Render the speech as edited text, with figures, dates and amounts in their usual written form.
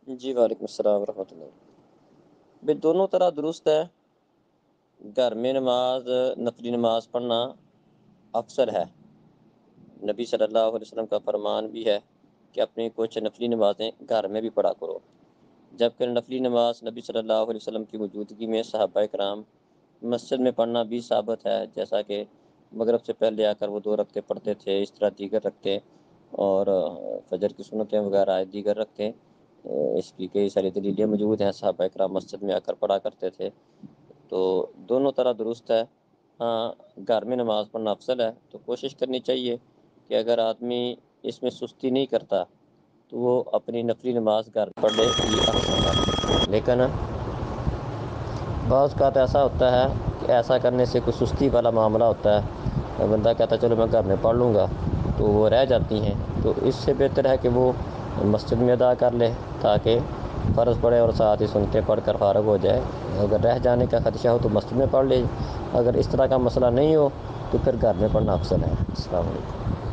جی وعلیکم السلام ورحمۃ اللہ۔ بھائی دونوں طرح درست ہے۔ گھر میں نماز، نفلی نماز پڑھنا افضل ہے۔ نبی صلی اللہ علیہ وسلم کا فرمان بھی ہے کہ اپنی کچھ نفلی نمازیں گھر میں بھی پڑھا کرو، جبکہ نفلی نماز نبی صلی اللہ علیہ وسلم کی موجودگی میں صحابہ کرام مسجد میں پڑھنا بھی ثابت ہے، جیسا کہ مغرب سے پہلے آ کر وہ 2 رکعتیں پڑھتے تھے، اس طرح دیگر رکھتے اور فجر کی سنتیں وغیرہ دیگر رکھتے، اس کی کئی ساری دلیلیں موجود ہیں۔ صحابہ کرام مسجد میں آ کر پڑھا کرتے تھے، تو دونوں طرح درست ہے۔ ہاں، گھر میں نماز پڑھنا افضل ہے، تو کوشش کرنی چاہیے کہ اگر آدمی اس میں سستی نہیں کرتا تو وہ اپنی نفلی نماز گھر پڑھ لے، یہ افضل ہے۔ لیکن بعض اوقات ایسا ہوتا ہے کہ ایسا کرنے سے کوئی سستی والا معاملہ ہوتا ہے، بندہ کہتا ہے چلو میں گھر میں پڑھ لوں گا، تو وہ رہ جاتی ہیں، تو اس سے بہتر ہے کہ وہ مسجد میں ادا کر لے تاکہ فرض پڑے اور ساتھ ہی سنتیں پڑھ کر فارغ ہو جائے۔ اگر رہ جانے کا خدشہ ہو تو مسجد میں پڑھ لے، اگر اس طرح کا مسئلہ نہیں ہو تو پھر گھر میں پڑھنا افضل ہے۔ السلام علیکم۔